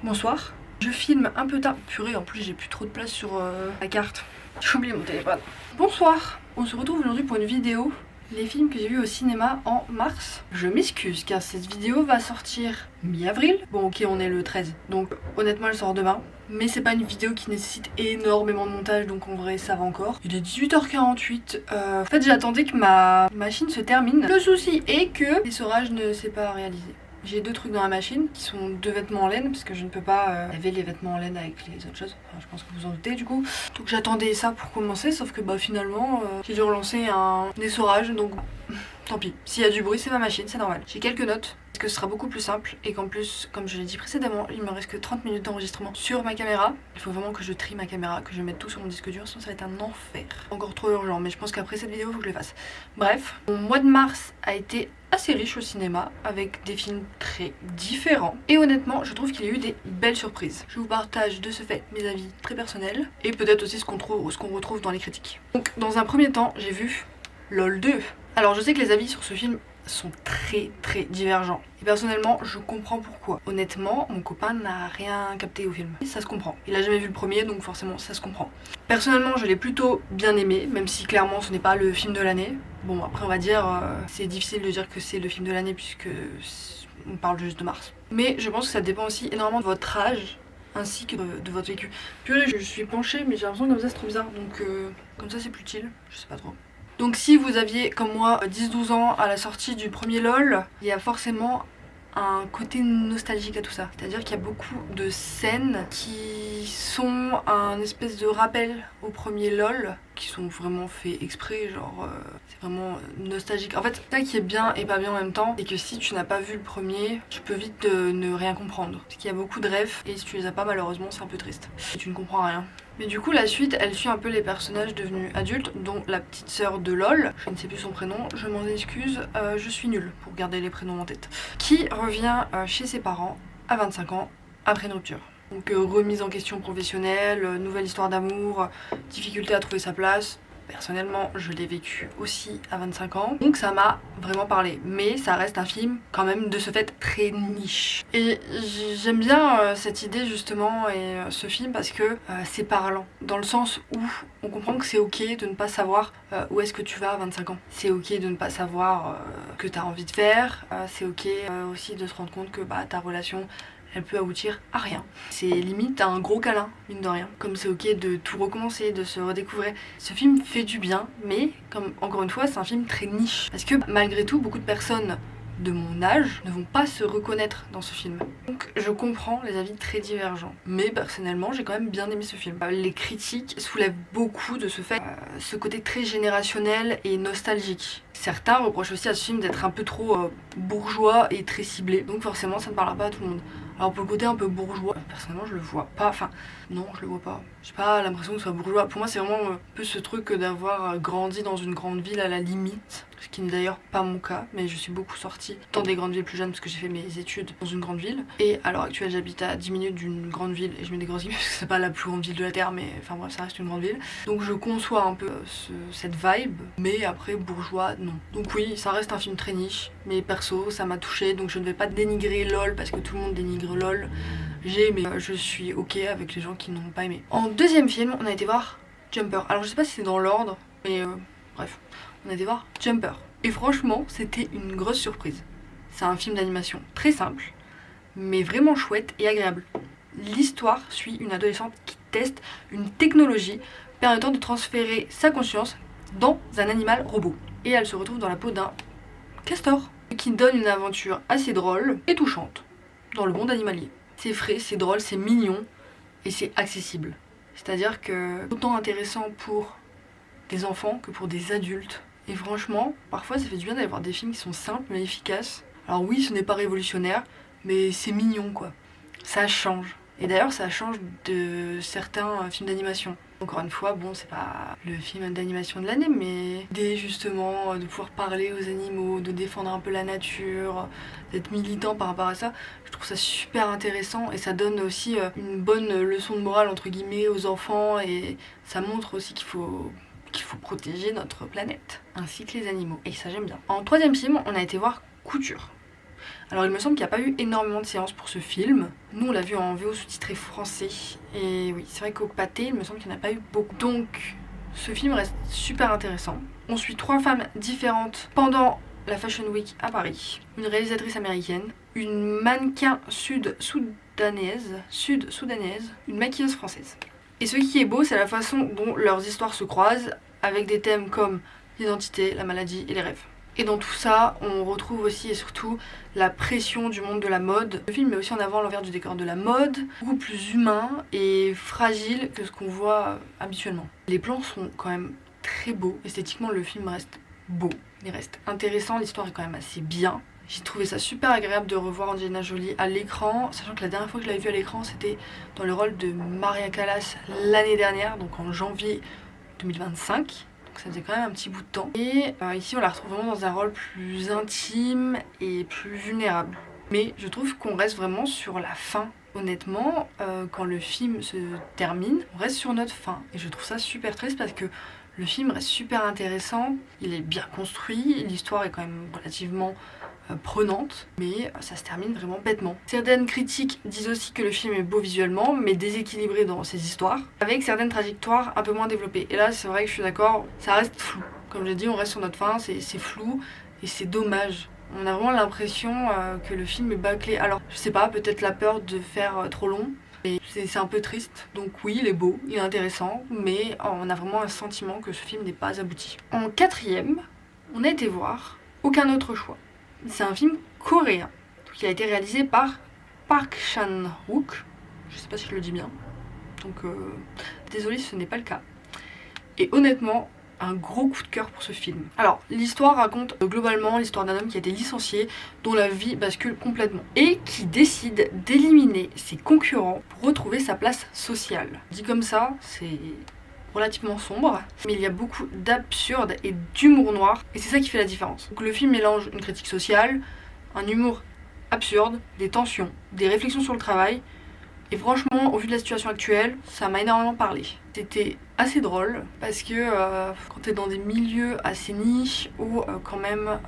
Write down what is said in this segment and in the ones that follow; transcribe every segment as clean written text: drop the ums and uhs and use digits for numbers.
Bonsoir. Je filme un peu tard. Purée, en plus j'ai plus trop de place sur la carte. J'ai oublié mon téléphone. Bonsoir. On se retrouve aujourd'hui pour une vidéo. Les films que j'ai vus au cinéma en mars. Je m'excuse car cette vidéo va sortir mi-avril. Bon ok, on est le 13. Donc honnêtement elle sort demain. Mais c'est pas une vidéo qui nécessite énormément de montage, donc en vrai ça va encore. Il est 18h48. En fait j'attendais que ma machine se termine. Le souci est que l'essorage ne s'est pas réalisé. J'ai deux trucs dans la machine qui sont deux vêtements en laine parce que je ne peux pas laver les vêtements en laine avec les autres choses. Enfin, je pense que vous en doutez du coup. Donc j'attendais ça pour commencer, sauf que bah finalement j'ai dû relancer un essorage, donc tant pis. S'il y a du bruit, c'est ma machine, c'est normal. J'ai quelques notes parce que ce sera beaucoup plus simple et qu'en plus, comme je l'ai dit précédemment, il me reste que 30 minutes d'enregistrement sur ma caméra. Il faut vraiment que je trie ma caméra, que je mette tout sur mon disque dur, sinon ça va être un enfer. Encore trop urgent, mais je pense qu'après cette vidéo, il faut que je le fasse. Bref, mon mois de mars a été assez riche au cinéma avec des films très différents et honnêtement je trouve qu'il y a eu des belles surprises. Je vous partage de ce fait mes avis très personnels et peut-être aussi ce qu'on retrouve dans les critiques. Donc dans un premier temps j'ai vu LOL 2. Alors je sais que les avis sur ce film sont très divergents et personnellement je comprends pourquoi. Honnêtement mon copain n'a rien capté au film, ça se comprend. Il a jamais vu le premier donc forcément ça se comprend. Personnellement je l'ai plutôt bien aimé, même si clairement ce n'est pas le film de l'année. Bon après on va dire c'est difficile de dire que c'est le film de l'année puisque on parle juste de mars. Mais je pense que ça dépend aussi énormément de votre âge ainsi que de votre vécu. Puis là je suis penchée mais j'ai l'impression que comme ça c'est trop bizarre donc comme ça c'est plus chill, je sais pas trop. Donc si vous aviez comme moi 10-12 ans à la sortie du premier LOL, il y a forcément un côté nostalgique à tout ça. C'est-à-dire qu'il y a beaucoup de scènes qui sont un espèce de rappel au premier LOL, qui sont vraiment faits exprès, genre c'est vraiment nostalgique. En fait, ça qui est bien et pas bien en même temps, c'est que si tu n'as pas vu le premier, tu peux vite ne rien comprendre. Parce qu'il y a beaucoup de refs et si tu les as pas malheureusement c'est un peu triste. Et tu ne comprends rien. Mais du coup la suite elle suit un peu les personnages devenus adultes, dont la petite sœur de LOL, je ne sais plus son prénom, je m'en excuse, je suis nulle pour garder les prénoms en tête, qui revient chez ses parents à 25 ans après une rupture. Donc remise en question professionnelle, nouvelle histoire d'amour, difficulté à trouver sa place. Personnellement, je l'ai vécu aussi à 25 ans, donc ça m'a vraiment parlé. Mais ça reste un film quand même de ce fait très niche. Et j'aime bien cette idée justement et ce film parce que c'est parlant. Dans le sens où on comprend que c'est ok de ne pas savoir où est-ce que tu vas à 25 ans. C'est ok de ne pas savoir ce que tu as envie de faire. C'est ok aussi de se rendre compte que ta relation elle peut aboutir à rien. C'est limite un gros câlin, mine de rien. Comme c'est ok de tout recommencer, de se redécouvrir. Ce film fait du bien, mais comme encore une fois, c'est un film très niche. Parce que malgré tout, beaucoup de personnes de mon âge ne vont pas se reconnaître dans ce film. Donc je comprends les avis très divergents. Mais personnellement, j'ai quand même bien aimé ce film. Les critiques soulèvent beaucoup de ce fait, ce côté très générationnel et nostalgique. Certains reprochent aussi à ce film d'être un peu trop bourgeois et très ciblé. Donc forcément, ça ne parlera pas à tout le monde. Alors pour le côté un peu bourgeois, personnellement je le vois pas, enfin non je le vois pas. J'ai pas l'impression que ce soit bourgeois. Pour moi c'est vraiment un peu ce truc d'avoir grandi dans une grande ville à la limite. Ce qui n'est d'ailleurs pas mon cas, mais je suis beaucoup sortie dans des grandes villes plus jeunes parce que j'ai fait mes études dans une grande ville. Et à l'heure actuelle j'habite à 10 minutes d'une grande ville, et je mets des grosses guillemets parce que c'est pas la plus grande ville de la Terre, mais enfin bref ça reste une grande ville. Donc je conçois un peu cette vibe, mais après bourgeois non. Donc oui ça reste un film très niche, mais perso ça m'a touchée, donc je ne vais pas dénigrer LOL parce que tout le monde dénigre LOL. J'ai aimé, je suis ok avec les gens qui n'ont pas aimé. En deuxième film on a été voir Jumper. Alors je sais pas si c'est dans l'ordre, mais bref. On a été voir Jumper. Et franchement, c'était une grosse surprise. C'est un film d'animation très simple, mais vraiment chouette et agréable. L'histoire suit une adolescente qui teste une technologie permettant de transférer sa conscience dans un animal robot. Et elle se retrouve dans la peau d'un castor, qui donne une aventure assez drôle et touchante dans le monde animalier. C'est frais, c'est drôle, c'est mignon et c'est accessible. C'est-à-dire que autant intéressant pour des enfants que pour des adultes. Et franchement, parfois ça fait du bien d'aller voir des films qui sont simples mais efficaces. Alors oui, ce n'est pas révolutionnaire, mais c'est mignon quoi. Ça change. Et d'ailleurs, ça change de certains films d'animation. Encore une fois, bon, c'est pas le film d'animation de l'année, mais l'idée justement de pouvoir parler aux animaux, de défendre un peu la nature, d'être militant par rapport à ça, je trouve ça super intéressant et ça donne aussi une bonne leçon de morale entre guillemets aux enfants et ça montre aussi qu'il faut protéger notre planète, ainsi que les animaux. Et ça j'aime bien. En troisième film, on a été voir Couture. Alors il me semble qu'il n'y a pas eu énormément de séances pour ce film. Nous on l'a vu en VO sous-titré français. Et oui, c'est vrai qu'au pâté, il me semble qu'il n'y en a pas eu beaucoup. Donc ce film reste super intéressant. On suit 3 femmes différentes pendant la Fashion Week à Paris. Une réalisatrice américaine, une mannequin sud-soudanaise, une maquilleuse française. Et ce qui est beau, c'est la façon dont leurs histoires se croisent avec des thèmes comme l'identité, la maladie et les rêves. Et dans tout ça, on retrouve aussi et surtout la pression du monde de la mode. Le film met aussi en avant l'envers du décor de la mode, beaucoup plus humain et fragile que ce qu'on voit habituellement. Les plans sont quand même très beaux. Esthétiquement, le film reste beau, il reste intéressant, l'histoire est quand même assez bien. J'ai trouvé ça super agréable de revoir Angelina Jolie à l'écran, sachant que la dernière fois que je l'avais vue à l'écran, c'était dans le rôle de Maria Callas l'année dernière, donc en janvier 2025. Donc ça faisait quand même un petit bout de temps. Et ici, on la retrouve vraiment dans un rôle plus intime et plus vulnérable. Mais je trouve qu'on reste vraiment sur la fin. Honnêtement, quand le film se termine, on reste sur notre fin. Et je trouve ça super triste parce que le film reste super intéressant, il est bien construit, l'histoire est quand même relativement prenante, mais ça se termine vraiment bêtement. Certaines critiques disent aussi que le film est beau visuellement, mais déséquilibré dans ses histoires, avec certaines trajectoires un peu moins développées. Et là, c'est vrai que je suis d'accord, ça reste flou. Comme j'ai dit, on reste sur notre fin, c'est flou, et c'est dommage. On a vraiment l'impression que le film est bâclé. Alors, je sais pas, peut-être la peur de faire trop long, et c'est un peu triste. Donc oui, il est beau, il est intéressant, mais on a vraiment un sentiment que ce film n'est pas abouti. En 4ème, on a été voir Aucun autre choix. C'est un film coréen qui a été réalisé par Park Chan-wook. Je sais pas si je le dis bien. Donc désolée si ce n'est pas le cas. Et honnêtement, un gros coup de cœur pour ce film. Alors, l'histoire raconte globalement l'histoire d'un homme qui a été licencié, dont la vie bascule complètement, et qui décide d'éliminer ses concurrents pour retrouver sa place sociale. Dit comme ça, c'est relativement sombre, mais il y a beaucoup d'absurde et d'humour noir, et c'est ça qui fait la différence. Donc le film mélange une critique sociale, un humour absurde, des tensions, des réflexions sur le travail, et franchement, au vu de la situation actuelle, ça m'a énormément parlé. C'était assez drôle parce que quand t'es dans des milieux assez niches ou quand même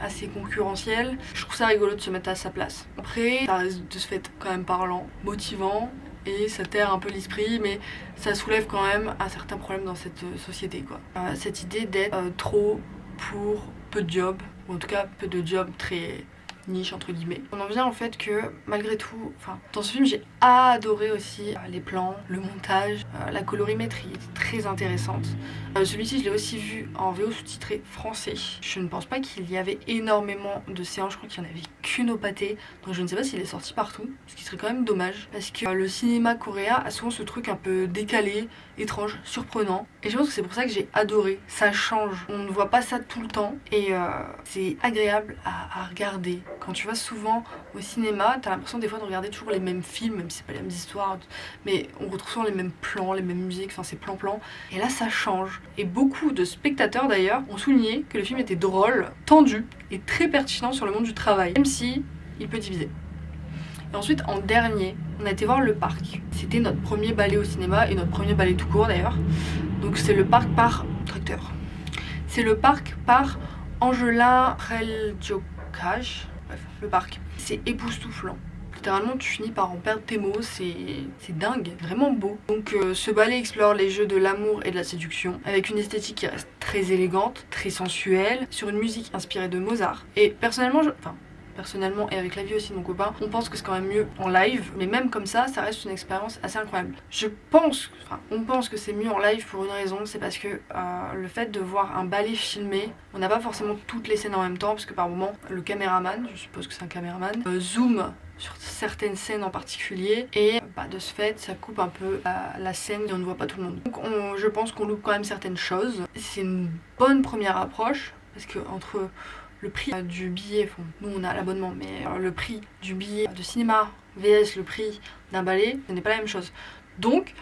assez concurrentiels, je trouve ça rigolo de se mettre à sa place. Après, ça reste de ce fait quand même parlant, motivant et ça terre un peu l'esprit, mais ça soulève quand même un certain problème dans cette société, quoi. Cette idée d'être trop pour peu de jobs, ou en tout cas peu de jobs très niche entre guillemets. On en vient au fait que malgré tout, dans ce film j'ai adoré aussi les plans, le montage, la colorimétrie était très intéressante. Celui-ci je l'ai aussi vu en VO sous-titré français. Je ne pense pas qu'il y avait énormément de séances, je crois qu'il n'y en avait qu'une au pâté, donc je ne sais pas s'il est sorti partout, ce qui serait quand même dommage parce que le cinéma coréen a souvent ce truc un peu décalé, étrange, surprenant, et je pense que c'est pour ça que j'ai adoré. Ça change, on ne voit pas ça tout le temps et c'est agréable à regarder. Quand tu vas souvent au cinéma, t'as l'impression des fois de regarder toujours les mêmes films, même si c'est pas les mêmes histoires, mais on retrouve souvent les mêmes plans, les mêmes musiques, c'est plan-plan. Et là ça change. Et beaucoup de spectateurs d'ailleurs ont souligné que le film était drôle, tendu et très pertinent sur le monde du travail, même si il peut diviser. Et ensuite, en dernier, on a été voir le parc. C'était notre premier ballet au cinéma et notre premier ballet tout court d'ailleurs. Donc c'est le parc par tracteur. C'est le parc par Angelin Preljocaj. Bref, le parc. C'est époustouflant. Littéralement, tu finis par en perdre tes mots, c'est dingue, vraiment beau. Donc ce ballet explore les jeux de l'amour et de la séduction, avec une esthétique qui reste très élégante, très sensuelle, sur une musique inspirée de Mozart. Et personnellement, personnellement et avec l'avis aussi de mon copain, on pense que c'est quand même mieux en live, mais même comme ça reste une expérience assez incroyable. On pense que c'est mieux en live pour une raison, c'est parce que le fait de voir un ballet filmé, on n'a pas forcément toutes les scènes en même temps, parce que par moment, le caméraman, je suppose que c'est un caméraman, zoom sur certaines scènes en particulier, et de ce fait, ça coupe un peu la scène et on ne voit pas tout le monde. Donc je pense qu'on loupe quand même certaines choses. C'est une bonne première approche, parce que entre le prix du billet, nous on a l'abonnement, mais le prix du billet de cinéma vs le prix d'un ballet, ce n'est pas la même chose. Donc,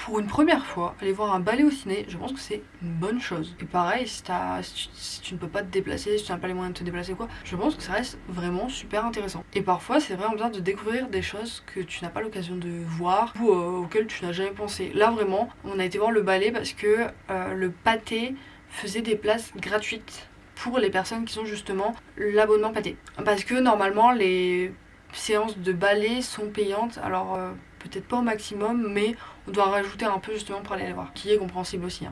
pour une première fois, aller voir un ballet au ciné, je pense que c'est une bonne chose. Et pareil, si tu ne peux pas te déplacer, si tu n'as pas les moyens de te déplacer ou quoi, je pense que ça reste vraiment super intéressant. Et parfois, c'est vraiment bien de découvrir des choses que tu n'as pas l'occasion de voir ou auxquelles tu n'as jamais pensé. Là, vraiment, on a été voir le ballet parce que le pâté faisait des places gratuites pour les personnes qui ont justement l'abonnement pâté. Parce que normalement les séances de ballet sont payantes, alors peut-être pas au maximum, mais on doit rajouter un peu justement pour aller les voir, qui est compréhensible aussi.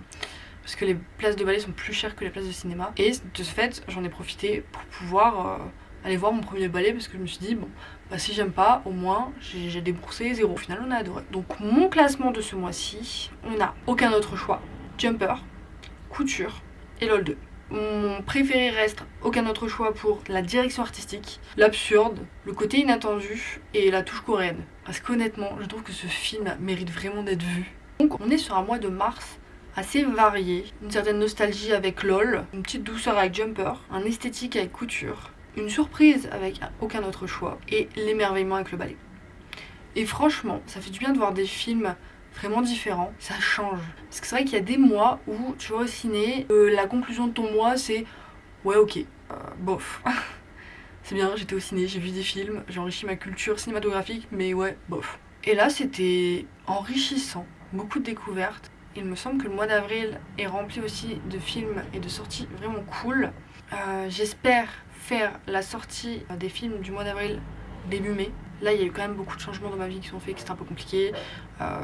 Parce que les places de ballet sont plus chères que les places de cinéma. Et de ce fait, j'en ai profité pour pouvoir aller voir mon premier ballet, parce que je me suis dit, bon, bah si j'aime pas, au moins j'ai déboursé 0. Au final, on a adoré. Donc mon classement de ce mois-ci, on a Aucun autre choix, Jumper, Couture et LOL 2. Mon préféré reste Aucun autre choix pour la direction artistique, l'absurde, le côté inattendu et la touche coréenne. Parce qu'honnêtement, je trouve que ce film mérite vraiment d'être vu. Donc on est sur un mois de mars assez varié, une certaine nostalgie avec LOL, une petite douceur avec Jumper, un esthétique avec Couture, une surprise avec Aucun autre choix et l'émerveillement avec le ballet. Et franchement, ça fait du bien de voir des films vraiment différents, ça change. Parce que c'est vrai qu'il y a des mois où tu vas au ciné, la conclusion de ton mois c'est ouais ok, bof. C'est bien, j'étais au ciné, j'ai vu des films, j'ai enrichi ma culture cinématographique, mais ouais, bof. Et là c'était enrichissant, beaucoup de découvertes. Il me semble que le mois d'avril est rempli aussi de films et de sorties vraiment cool. J'espère faire la sortie des films du mois d'avril début mai. Là, il y a eu quand même beaucoup de changements dans ma vie qui sont faits, que c'était un peu compliqué.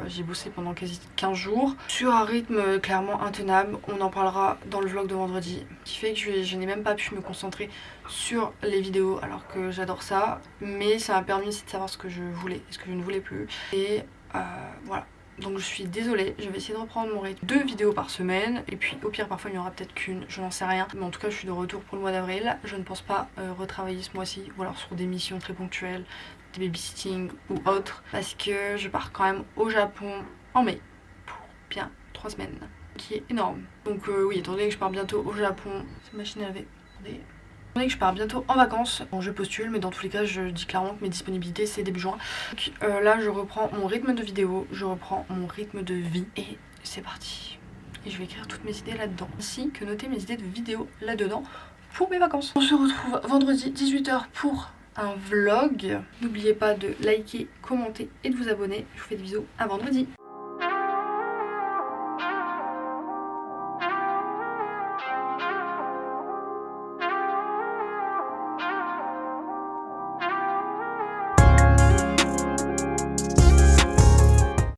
J'ai bossé pendant quasi 15 jours sur un rythme clairement intenable. On en parlera dans le vlog de vendredi, qui fait que je n'ai même pas pu me concentrer sur les vidéos alors que j'adore ça. Mais ça m'a permis aussi de savoir ce que je voulais et ce que je ne voulais plus. Et voilà. Donc je suis désolée, je vais essayer de reprendre mon rythme. 2 vidéos par semaine, et puis au pire parfois il n'y aura peut-être qu'une, je n'en sais rien. Mais en tout cas je suis de retour pour le mois d'avril. Je ne pense pas retravailler ce mois-ci, ou alors sur des missions très ponctuelles, des babysitting ou autres. Parce que je pars quand même au Japon en mai, pour bien 3 semaines, qui est énorme. Donc oui, étant donné que je pars bientôt au Japon, cette machine à laver, attendez. Que je pars bientôt en vacances, bon, je postule, mais dans tous les cas je dis clairement que mes disponibilités c'est début juin. Donc là je reprends mon rythme de vidéo, je reprends mon rythme de vie et c'est parti. Et je vais écrire toutes mes idées là-dedans, ainsi que noter mes idées de vidéo là-dedans pour mes vacances. On se retrouve vendredi 18h pour un vlog. N'oubliez pas de liker, commenter et de vous abonner. Je vous fais des bisous, à vendredi.